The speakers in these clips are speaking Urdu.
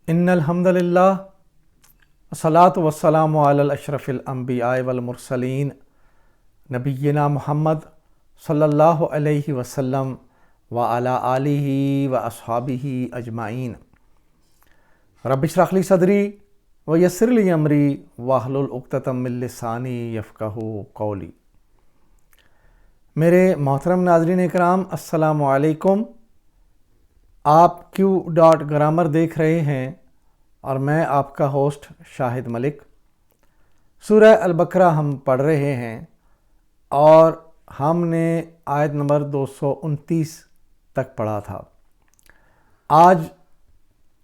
ان الحمد للہ والصلاۃ والسلام علی الاشرف الانبیاء والمرسلین نبینا محمد صلی اللہ علیہ وسلم وعلی آلہ واصحابہ اجمعین۔ رب اشرح لی صدری ویسر لی امری واحلل عقدۃ من لسانی یفقہوا قولی۔ میرے محترم ناظرین کرام، السلام علیکم۔ آپ Q.Grammar دیکھ رہے ہیں اور میں آپ کا ہوسٹ شاہد ملک۔ سورہ البقرہ ہم پڑھ رہے ہیں اور ہم نے آیت نمبر 229 تک پڑھا تھا۔ آج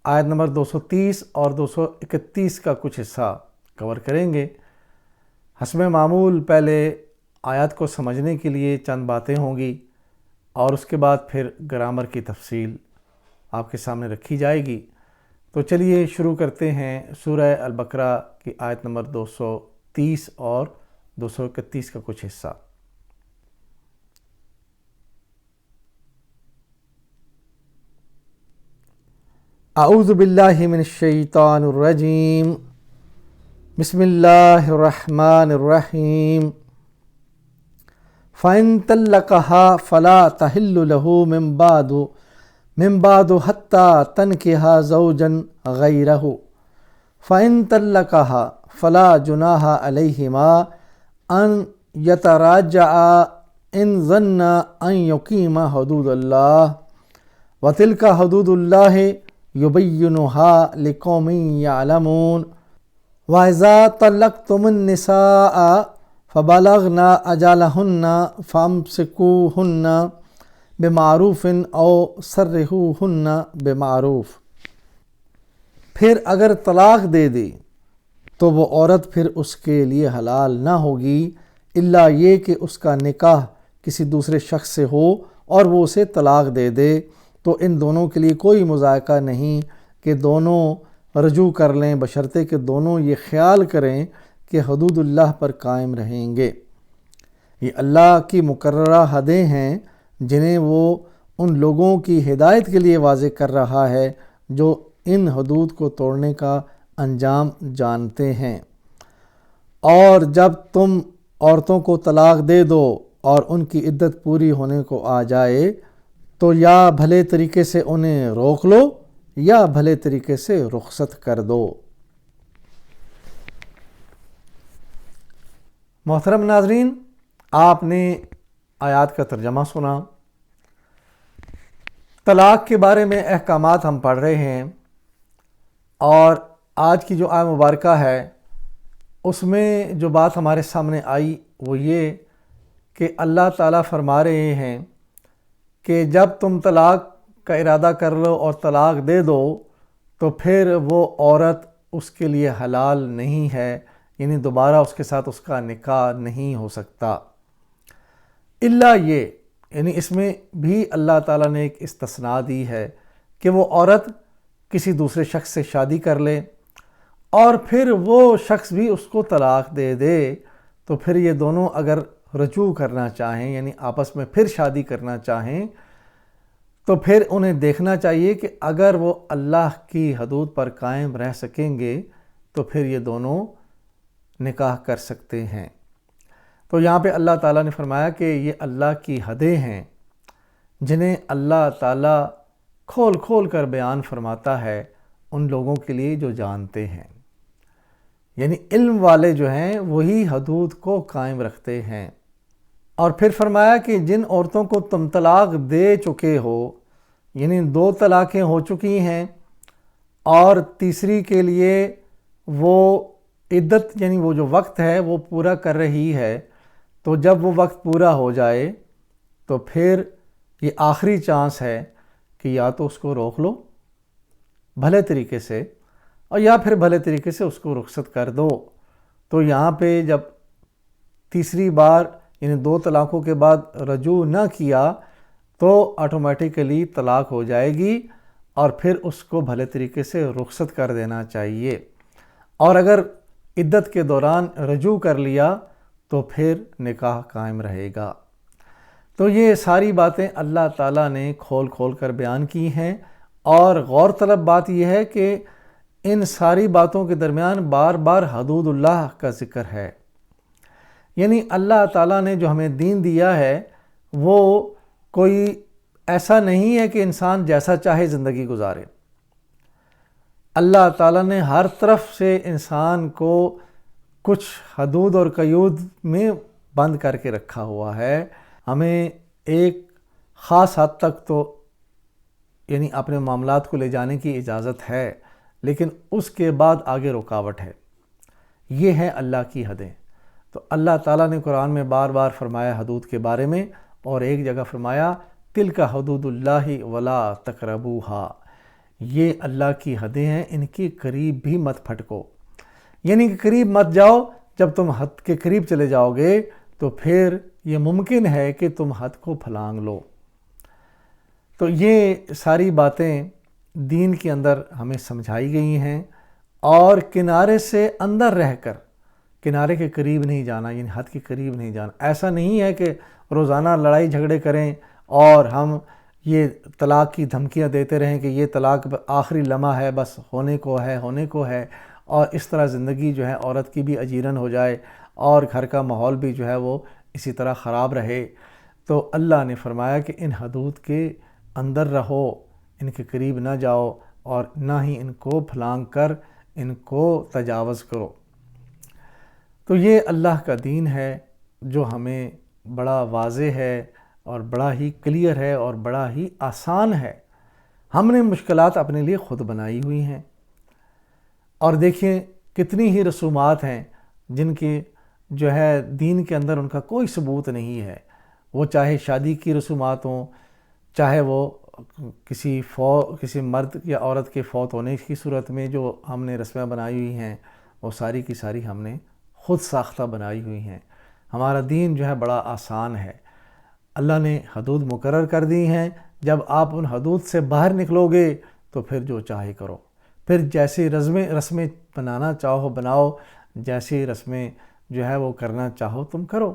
آیت نمبر 230 اور 231 کا کچھ حصہ کور کریں گے۔ حسب معمول پہلے آیات کو سمجھنے کے لیے چند باتیں ہوں گی اور اس کے بعد پھر گرامر کی تفصیل آپ کے سامنے رکھی جائے گی۔ تو چلیے شروع کرتے ہیں سورہ البقرہ کی آیت نمبر 230 اور 231 کا کچھ حصہ۔ اعوذ باللہ من الشیطان الرجیم، بسم اللہ الرحمن الرحیم۔ فَإِن طَلَّقَهَا فَلَا تَحِلُّ لَهُ من بعد حتى تنكح زوجا غيره فإن طلقها فلا جناح عليهما أن يتراجعا إن ظنا أن يقيما حدود الله وتلك حدود الله يبينها لقوم يعلمون وإذا طلقتم النساء فبلغن أجلهن فامسكوهن بمعروف او سرحوہن بمعروف۔ پھر اگر طلاق دے دے تو وہ عورت پھر اس کے لیے حلال نہ ہوگی الا یہ کہ اس کا نکاح کسی دوسرے شخص سے ہو اور وہ اسے طلاق دے دے، تو ان دونوں کے لیے کوئی مضائقہ نہیں کہ دونوں رجوع کر لیں، بشرطے کہ دونوں یہ خیال کریں کہ حدود اللہ پر قائم رہیں گے۔ یہ اللہ کی مقررہ حدیں ہیں جنہیں وہ ان لوگوں کی ہدایت کے لیے واضح کر رہا ہے جو ان حدود کو توڑنے کا انجام جانتے ہیں۔ اور جب تم عورتوں کو طلاق دے دو اور ان کی عدت پوری ہونے کو آ جائے تو یا بھلے طریقے سے انہیں روک لو یا بھلے طریقے سے رخصت کر دو۔ محترم ناظرین، آپ نے آیات کا ترجمہ سنا۔ طلاق کے بارے میں احکامات ہم پڑھ رہے ہیں اور آج کی جو آیت مبارکہ ہے اس میں جو بات ہمارے سامنے آئی وہ یہ کہ اللہ تعالیٰ فرما رہے ہیں کہ جب تم طلاق کا ارادہ کر لو اور طلاق دے دو تو پھر وہ عورت اس کے لیے حلال نہیں ہے، یعنی دوبارہ اس کے ساتھ اس کا نکاح نہیں ہو سکتا الا یہ، یعنی اس میں بھی اللہ تعالیٰ نے ایک استثناء دی ہے کہ وہ عورت کسی دوسرے شخص سے شادی کر لے اور پھر وہ شخص بھی اس کو طلاق دے دے، تو پھر یہ دونوں اگر رجوع کرنا چاہیں یعنی آپس میں پھر شادی کرنا چاہیں تو پھر انہیں دیکھنا چاہیے کہ اگر وہ اللہ کی حدود پر قائم رہ سکیں گے تو پھر یہ دونوں نکاح کر سکتے ہیں۔ تو یہاں پہ اللہ تعالیٰ نے فرمایا کہ یہ اللہ کی حدیں ہیں جنہیں اللہ تعالیٰ کھول کھول کر بیان فرماتا ہے ان لوگوں کے لیے جو جانتے ہیں، یعنی علم والے جو ہیں وہی حدود کو قائم رکھتے ہیں۔ اور پھر فرمایا کہ جن عورتوں کو تم طلاق دے چکے ہو، یعنی 2 طلاقیں ہو چکی ہیں اور تیسری کے لیے وہ عدت یعنی وہ جو وقت ہے وہ پورا کر رہی ہے، تو جب وہ وقت پورا ہو جائے تو پھر یہ آخری چانس ہے کہ یا تو اس کو روک لو بھلے طریقے سے اور یا پھر بھلے طریقے سے اس کو رخصت کر دو۔ تو یہاں پہ جب تیسری بار یعنی 2 طلاقوں کے بعد رجوع نہ کیا تو آٹومیٹیکلی طلاق ہو جائے گی اور پھر اس کو بھلے طریقے سے رخصت کر دینا چاہیے، اور اگر عدت کے دوران رجوع کر لیا تو پھر نکاح قائم رہے گا۔ تو یہ ساری باتیں اللہ تعالیٰ نے کھول کھول کر بیان کی ہیں، اور غور طلب بات یہ ہے کہ ان ساری باتوں کے درمیان بار بار حدود اللہ کا ذکر ہے۔ یعنی اللہ تعالیٰ نے جو ہمیں دین دیا ہے وہ کوئی ایسا نہیں ہے کہ انسان جیسا چاہے زندگی گزارے۔ اللہ تعالیٰ نے ہر طرف سے انسان کو کچھ حدود اور قیود میں بند کر کے رکھا ہوا ہے۔ ہمیں ایک خاص حد تک تو یعنی اپنے معاملات کو لے جانے کی اجازت ہے، لیکن اس کے بعد آگے رکاوٹ ہے۔ یہ ہے اللہ کی حدیں۔ تو اللہ تعالیٰ نے قرآن میں بار بار فرمایا حدود کے بارے میں، اور ایک جگہ فرمایا تلک حدود اللہ ولا تقربوہا، یہ اللہ کی حدیں ہیں، ان کی قریب بھی مت پھٹکو، یعنی کہ قریب مت جاؤ۔ جب تم حد کے قریب چلے جاؤ گے تو پھر یہ ممکن ہے کہ تم حد کو پھلانگ لو۔ تو یہ ساری باتیں دین کے اندر ہمیں سمجھائی گئی ہیں، اور کنارے سے اندر رہ کر کنارے کے قریب نہیں جانا، یعنی حد کے قریب نہیں جانا۔ ایسا نہیں ہے کہ روزانہ لڑائی جھگڑے کریں اور ہم یہ طلاق کی دھمکیاں دیتے رہیں کہ یہ طلاق آخری لمحہ ہے، بس ہونے کو ہے، اور اس طرح زندگی جو ہے عورت کی بھی اجیرن ہو جائے اور گھر کا ماحول بھی جو ہے وہ اسی طرح خراب رہے۔ تو اللہ نے فرمایا کہ ان حدود کے اندر رہو، ان کے قریب نہ جاؤ، اور نہ ہی ان کو پھلانگ کر ان کو تجاوز کرو۔ تو یہ اللہ کا دین ہے جو ہمیں بڑا واضح ہے اور بڑا ہی کلیئر ہے اور بڑا ہی آسان ہے۔ ہم نے مشکلات اپنے لیے خود بنائی ہوئی ہیں، اور دیکھیں کتنی ہی رسومات ہیں جن کی جو ہے دین کے اندر ان کا کوئی ثبوت نہیں ہے۔ وہ چاہے شادی کی رسومات ہوں، چاہے وہ کسی مرد یا عورت کے فوت ہونے کی صورت میں جو ہم نے رسمیں بنائی ہوئی ہیں، وہ ساری کی ساری ہم نے خود ساختہ بنائی ہوئی ہیں۔ ہمارا دین جو ہے بڑا آسان ہے۔ اللہ نے حدود مقرر کر دی ہیں، جب آپ ان حدود سے باہر نکلو گے تو پھر جو چاہے کرو، پھر جیسی رسمیں بنانا چاہو بناؤ، جیسی رسمیں جو ہے وہ کرنا چاہو تم کرو۔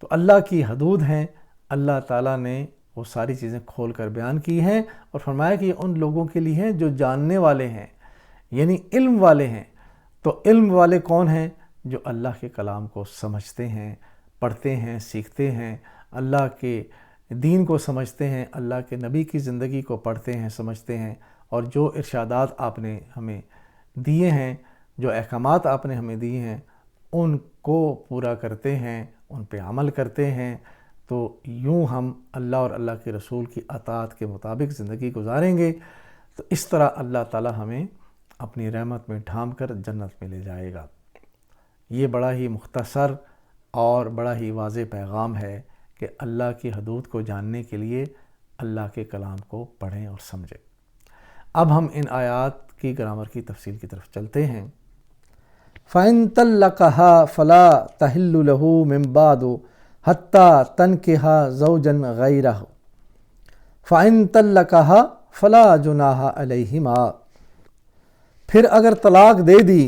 تو اللہ کی حدود ہیں، اللہ تعالیٰ نے وہ ساری چیزیں کھول کر بیان کی ہیں، اور فرمایا کہ یہ ان لوگوں کے لیے ہیں جو جاننے والے ہیں، یعنی علم والے ہیں۔ تو علم والے کون ہیں؟ جو اللہ کے کلام کو سمجھتے ہیں، پڑھتے ہیں، سیکھتے ہیں، اللہ کے دین کو سمجھتے ہیں، اللہ کے نبی کی زندگی کو پڑھتے ہیں، سمجھتے ہیں، اور جو ارشادات آپ نے ہمیں دیے ہیں، جو احکامات آپ نے ہمیں دیے ہیں، ان کو پورا کرتے ہیں، ان پہ عمل کرتے ہیں۔ تو یوں ہم اللہ اور اللہ کے رسول کی اطاعت کے مطابق زندگی گزاریں گے، تو اس طرح اللہ تعالی ہمیں اپنی رحمت میں ڈھانپ کر جنت میں لے جائے گا۔ یہ بڑا ہی مختصر اور بڑا ہی واضح پیغام ہے کہ اللہ کی حدود کو جاننے کے لیے اللہ کے کلام کو پڑھیں اور سمجھیں۔ اب ہم ان آیات کی گرامر کی تفصیل کی طرف چلتے ہیں۔ فَإِن طَلَّقَهَا فَلَا تَحِلُّ لَهُ مِن بَعْدُ حَتَّى تَنكِحَ زَوْجًا غَيْرَهُ فَإِن طَلَّقَهَا فَلَا جُنَاحَ عَلَيْهِمَا، پھر اگر طلاق دے دی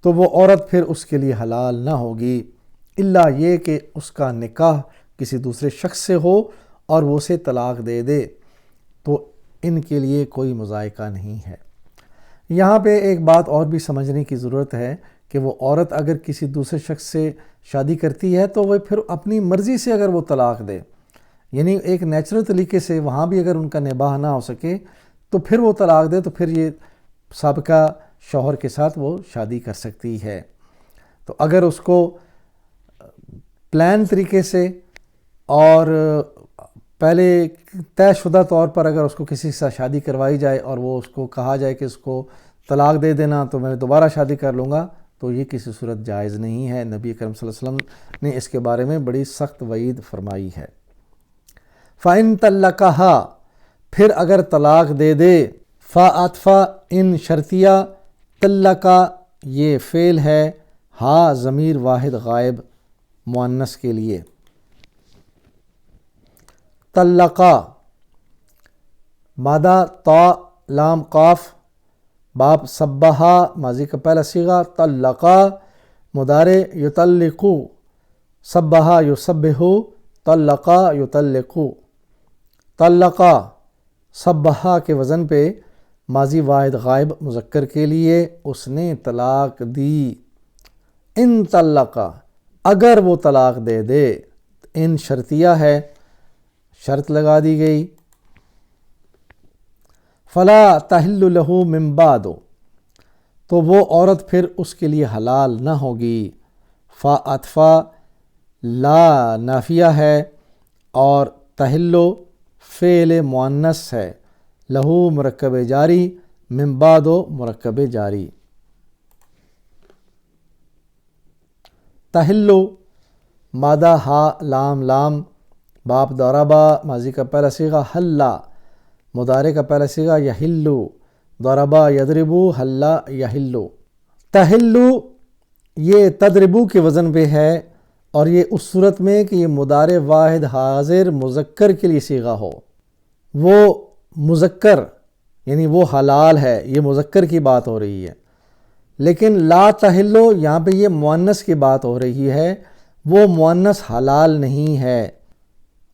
تو وہ عورت پھر اس کے لیے حلال نہ ہوگی، الا یہ کہ اس کا نکاح کسی دوسرے شخص سے ہو اور وہ اسے طلاق دے دے، تو ان کے لیے کوئی مضائقہ نہیں ہے۔ یہاں پہ ایک بات اور بھی سمجھنے کی ضرورت ہے کہ وہ عورت اگر کسی دوسرے شخص سے شادی کرتی ہے تو وہ پھر اپنی مرضی سے اگر وہ طلاق دے، یعنی ایک نیچرل طریقے سے وہاں بھی اگر ان کا نباہ نہ ہو سکے تو پھر وہ طلاق دے، تو پھر یہ سابقہ شوہر کے ساتھ وہ شادی کر سکتی ہے۔ تو اگر اس کو پلان طریقے سے اور پہلے طے شدہ طور پر اگر اس کو کسی سے شادی کروائی جائے اور وہ اس کو کہا جائے کہ اس کو طلاق دے دینا تو میں دوبارہ شادی کر لوں گا، تو یہ کسی صورت جائز نہیں ہے۔ نبی کریم صلی اللہ علیہ وسلم نے اس کے بارے میں بڑی سخت وعید فرمائی ہے۔ فَإِن طَلَّقَهَا، پھر اگر طلاق دے دے، فَأَطْفَ ان شرطیہ، طلقہ یہ فعل ہے، ہا ضمیر واحد غائب مؤنث کے لیے، طلقہ مادہ تا لام قاف باب صبحا ماضی کا پہلا صیغہ، طلقہ مضارع یطلقو، صبحا یصبحو، طلقہ یطلقو، طلقہ صبحا کے وزن پہ ماضی واحد غائب مذکر کے لیے اس نے طلاق دی. ان طلقہ اگر وہ طلاق دے دے، ان شرطیہ ہے، شرط لگا دی گئی. فلا تحل لہ من بعد تو وہ عورت پھر اس کے لیے حلال نہ ہوگی. فا عطفہ لا نافیہ ہے اور تحلو فعل مؤنث ہے. لہو مرکب جاری، من بعد مرکب جاری. تحلو مادہ ہا لام لام، باب ضربا ماضی کا پہلا صیغہ، حلا مضارع کا پہلا صیغہ، یحلو ضربا یضربو حلا یحلو. تحلو یہ تضربو کے وزن پہ ہے، اور یہ اس صورت میں کہ یہ مضارع واحد حاضر مذکر کے لیے صیغہ ہو. وہ مذکر یعنی وہ حلال ہے، یہ مذکر کی بات ہو رہی ہے. لیکن لا تحلو یہاں پہ یہ مؤنث کی بات ہو رہی ہے، وہ مؤنث حلال نہیں ہے.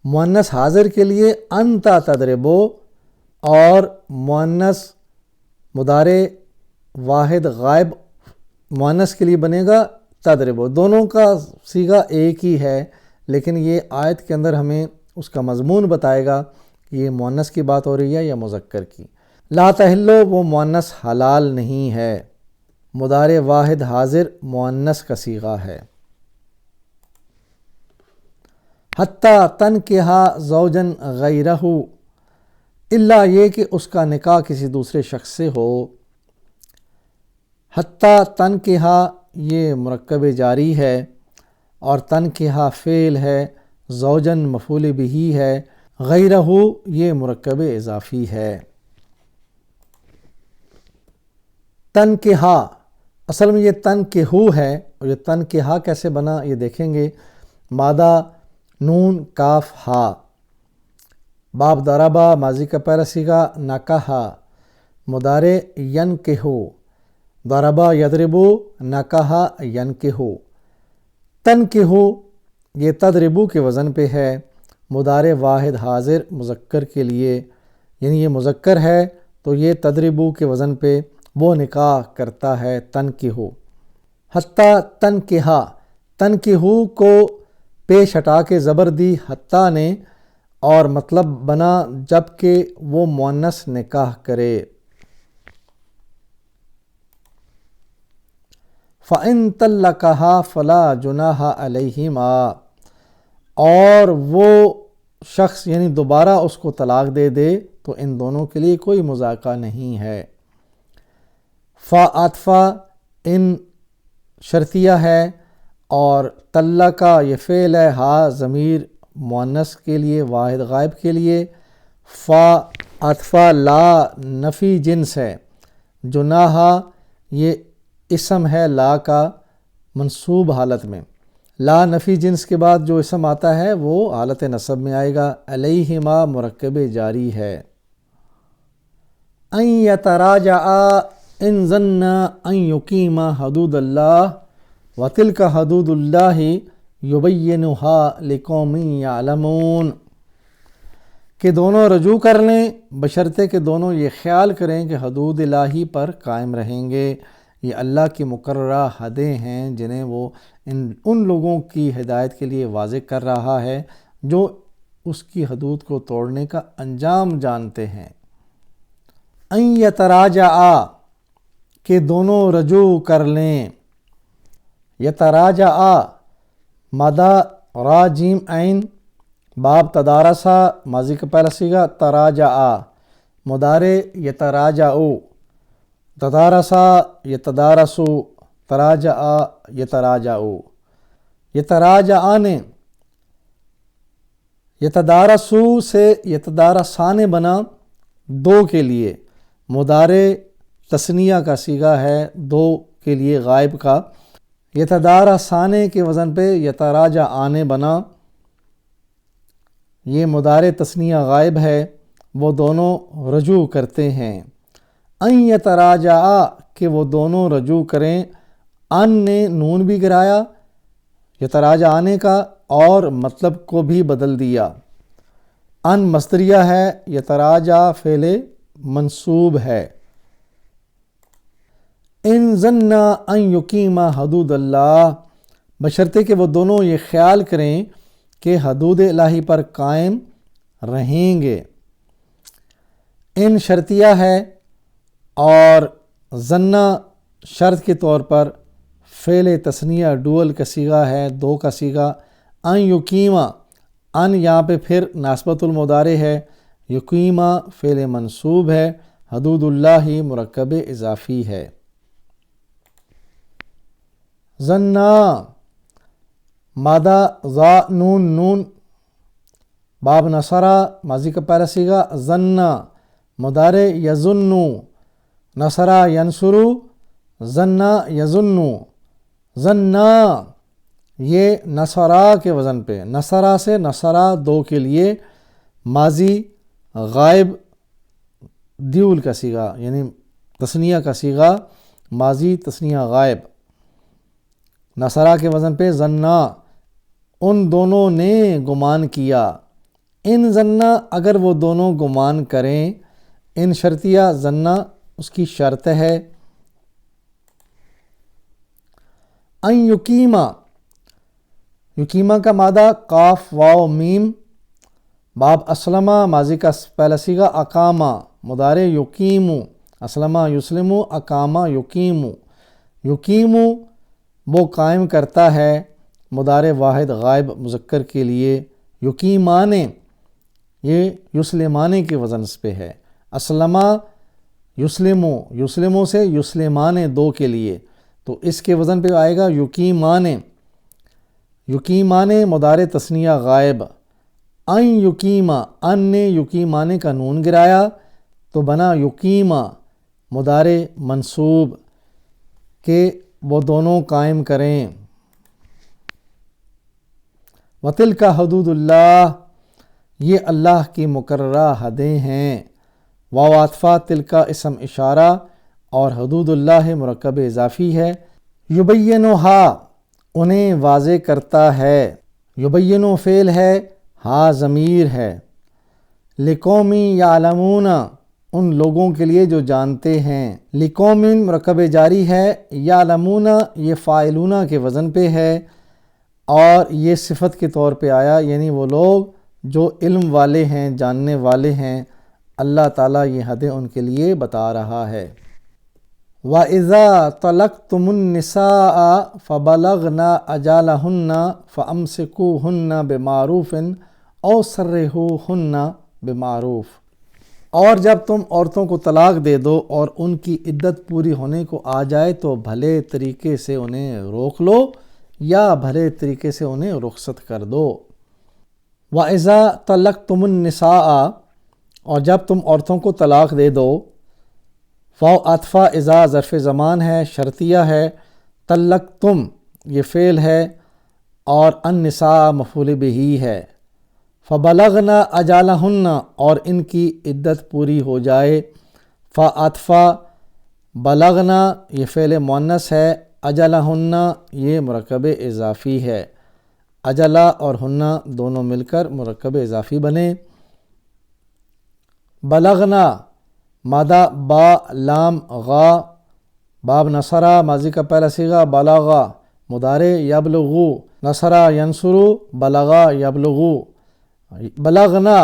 مؤنث حاضر کے لیے انتا تضربو اور مؤنث مضارع واحد غائب مؤنث کے لیے بنے گا تضربو. دونوں کا صیغہ ایک ہی ہے، لیکن یہ آیت کے اندر ہمیں اس کا مضمون بتائے گا کہ یہ مؤنث کی بات ہو رہی ہے یا مذکر کی. لا تحلو وہ مؤنث حلال نہیں ہے، مضارع واحد حاضر مؤنث کا صیغہ ہے. حتیٰ تنکحا زوجن غیرہ الا یہ کہ اس کا نکاح کسی دوسرے شخص سے ہو. حتیٰ تنکحا یہ مرکب جاری ہے اور تنکحا فعل ہے، زوجن مفعول بہ ہے، غیرہ یہ مرکب اضافی ہے. تنکحا اصل میں یہ تنکحو ہے، اور یہ تنکحا کیسے بنا یہ دیکھیں گے. مادہ نون کاف ہا، باب ضربا ماضی کا پہلا صیغہ، نکحا مضارع ینکحو، ضربا یضربو نکحا ینکحو. تنکحو یہ تضربو کے وزن پہ ہے، مضارع واحد حاضر مذکر کے لیے، یعنی یہ مذکر ہے تو یہ تضربو کے وزن پہ وہ نکاح کرتا ہے. تنکحو حتیٰ تنکحا، تنکحو کو پیش ہٹا کے زبر دی حتیٰ نے، اور مطلب بنا جب کہ وہ مؤنث نکاح کرے. فَإِن طَلَّقَهَا فَلَا جُنَاحَ عَلَيْهِمَا اور وہ شخص یعنی دوبارہ اس کو طلاق دے دے تو ان دونوں کے لیے کوئی مذاکرہ نہیں ہے. فَعَطْفَ ان شرطیہ ہے اور طلقہ یہ فعل ہے، ہا ضمیر مؤنث کے لیے واحد غائب کے لیے. فَعَطْفَ لا نفی جنس ہے، جناح یہ اسم ہے لا کا منصوب حالت میں. لا نفی جنس کے بعد جو اسم آتا ہے وہ حالت نصب میں آئے گا. علیہما مرکب جاری ہے. ان یتراجعا ان ظنا ان یقیما حدود اللہ وتلک حدود اللہ یبینھا لقوم یعلمون کہ دونوں رجوع کر لیں بشرطے کہ دونوں یہ خیال کریں کہ حدود الہی پر قائم رہیں گے. یہ اللہ کی مقررہ حدیں ہیں جنہیں وہ ان لوگوں کی ہدایت کے لیے واضح کر رہا ہے جو اس کی حدود کو توڑنے کا انجام جانتے ہیں. ان یتراجعا کہ دونوں رجوع کر لیں. یتراجعا مادہ را جیم عین، باب تدارسا ماضی کا پہلا صیغہ، تراجعا مضارع یتراجعو، تدارسا یتدارسو، تراجعا یتراجعو. یتراجعان یتدارسو سے یتدارسان بنا دو کے لیے، مضارع تثنیہ کا صیغہ ہے دو کے لیے غائب کا. یتدارسان کے وزن پہ یتراجعان بنا، یہ مضارع تثنیہ غائب ہے، وہ دونوں رجوع کرتے ہیں. ان یتراجعا کہ وہ دونوں رجوع کریں. ان نے نون بھی گرایا یتراجعانے کا اور مطلب کو بھی بدل دیا. ان مصدریہ ہے، یتراجع فعل منصوب ہے. ان ظنا ان یقیما حدود اللہ، بشرطے کہ وہ دونوں یہ خیال کریں کہ حدود الہی پر قائم رہیں گے۔ ان شرطیہ ہے اور ظنا شرط کے طور پر فعل تثنیہ ڈول کا صیغہ ہے، دو کا صیغہ۔ ان یقیما، ان یہاں پہ پھر ناسبت المضارع ہے، یقیما فعل منصوب ہے، حدود اللہ مرکب اضافی ہے۔ ظنا مادہ ذا نون نون، باب نصرہ ماضی کا پہلا صیغہ، ظنا مضارع یظنو، نصرہ ینصرو، ظنا یظنو۔ ظنا یہ نصرہ کے وزن پہ، نصرہ سے نصرہ دو کے لیے ماضی غائب دیول کا صیغہ، یعنی تثنیہ کا صیغہ، ماضی تثنیہ غائب، نصرہ کے وزن پہ ظنا، ان دونوں نے گمان کیا۔ ان ظنا اگر وہ دونوں گمان کریں، ان شرطیہ ظنا اس کی شرط ہے۔ ان یقیما، یقیما کا مادہ قاف واو میم، باب اسلمہ ماضی کا پہلا صیغہ، اقامہ مضارع یقیمو، اسلمہ یسلمو، اقامہ یقیمو۔ یقیمو وہ قائم کرتا ہے، مضارع واحد غائب مذکر کے لیے، یقیمانے یہ یسلمانے کے وزن پہ ہے، اسلمہ یسلمو، یسلمو سے یسلمانے دو کے لیے، تو اس کے وزن پہ آئے گا یقیمانے۔ یقیمانے مضارع تثنیہ غائب۔ ان یقیما، ان نے یقیمانے کا نون گرایا تو بنا یقیما مضارع منصوب، کہ وہ دونوں قائم کریں۔ وَتِلْكَ حدود اللہ، یہ اللہ کی مقررہ حدیں ہیں۔ واو عاطفہ تلکا اسم اشارہ اور حدود اللہ مرکب اضافی ہے۔ یبینھا انہیں واضح کرتا ہے، یبینو فعل ہے، ہا ضمیر ہے۔ لقوم یعلمون ان لوگوں کے لیے جو جانتے ہیں، لقوم مرکب جاری ہے، یعلمون یہ فاعلون کے وزن پہ ہے اور یہ صفت کے طور پہ آیا، یعنی وہ لوگ جو علم والے ہیں، جاننے والے ہیں، اللہ تعالیٰ یہ حدیں ان کے لیے بتا رہا ہے۔ وَإِذَا طَلَقْتُمُ النِّسَاءَ فَبَلَغْنَ أَجَلَهُنَّ فَأَمْسِكُوهُنَّ بِمَعْرُوفٍ أَوْ سَرِّحُوهُنَّ بِمَعْرُوفٍ، اور جب تم عورتوں کو طلاق دے دو اور ان کی عدت پوری ہونے کو آ جائے تو بھلے طریقے سے انہیں روک لو یا بھلے طریقے سے انہیں رخصت کر دو۔ وَإِذَا طَلَّقْتُمُ النِّسَاءَ، اور جب تم عورتوں کو طلاق دے دو، واو عاطفہ اذا ظرف زمان ہے، شرطیہ ہے، طلقتم یہ فعل ہے اور النساء مفعول بہ ہے۔ فبلغنا اجالہن اور ان کی عدت پوری ہو جائے، فعاطفہ بلغنا یہ فعل مؤنث ہے، اجلہن یہ مرکب اضافی ہے، اجلا اور ہنہ دونوں مل کر مرکب اضافی بنے۔ بلغنا مادہ با لام غا، باب نصرہ ماضی کا پہلا صیغہ، بلغا مضارع یبلغو، نصرہ ینصرو، بلغا یبلغو۔ بلغنا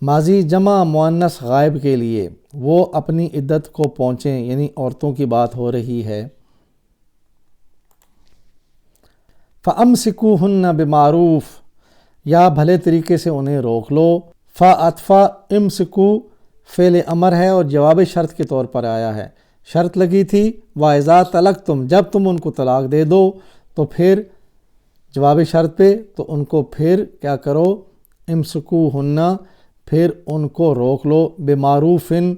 ماضی جمع مؤنث غائب کے لیے، وہ اپنی عدت کو پہنچیں، یعنی عورتوں کی بات ہو رہی ہے۔ فَأَمْسِكُوهُنَّ بِمَعْرُوفٍ یا بھلے طریقے سے انہیں روک لو۔ فَأَطْفَ امسکو فعل امر ہے اور جواب شرط کے طور پر آیا ہے، شرط لگی تھی وَإِذَا طَلَقْتُمْ، جب تم ان کو طلاق دے دو تو پھر جواب شرط پہ تو ان کو پھر کیا کرو، امسکوہن پھر ان کو روک لو، بِمَعْرُوفٍ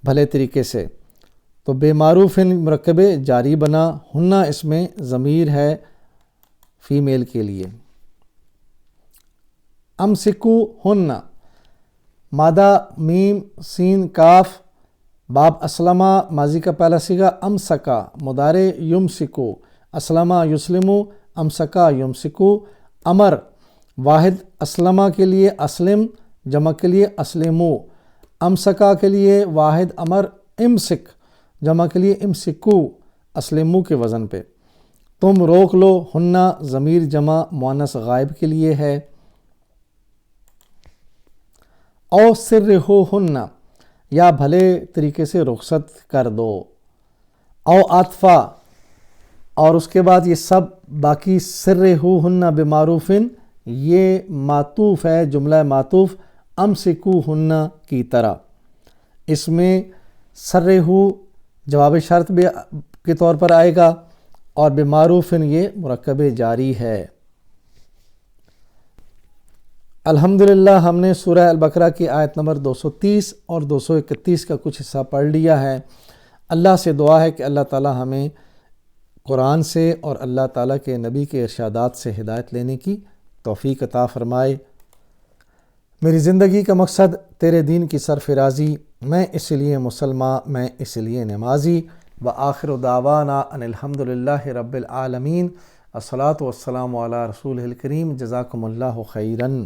بھلے طریقے سے، تو بِمَعْرُوفٍ مرکب جاری بنا، ہنہ اس میں ضمیر ہے فیمیل کے لیے۔ امسکوہن مادہ میم سین کاف، باب اسلمہ ماضی کا پہلا صیغہ، امسکا مضارع یمسکو، اسلمہ یسلمو، امسکا یمسکو۔ امر واحد اسلمہ کے لیے اسلم، جمع کے لیے اسلمو، امسکا کے لیے واحد امر امسک، جمع کے لیے امسکو اسلمو کے وزن پہ. تم روک لو، ہننا ضمیر جمع مؤنث غائب کے لیے ہے. او سرہوہن یا بھلے طریقے سے رخصت کر دو. او عاطفہ، اور اس کے بعد یہ سب باقی سرہوہن بمعروفن یہ معطوف ہے، جملہ معطوف امسکوہن کی طرح. اس میں سرہو جواب شرط بھی کے طور پر آئے گا اور بمعروفن یہ مرکب جاری ہے. الحمدللہ ہم نے سورہ البقرہ کی آیت نمبر 230 اور 231 کا کچھ حصہ پڑھ لیا ہے. اللہ سے دعا ہے کہ اللہ تعالی ہمیں قرآن سے اور اللہ تعالیٰ کے نبی کے ارشادات سے ہدایت لینے کی توفیق عطا فرمائے. میری زندگی کا مقصد تیرے دین کی سرفرازی، میں اس لیے مسلمان، میں اس لیے نمازی. وآخر دعوانا ان الحمدللہ رب العالمین. الصلاۃ والسلام علی رسول الکریم. جزاکم اللہ خیراً.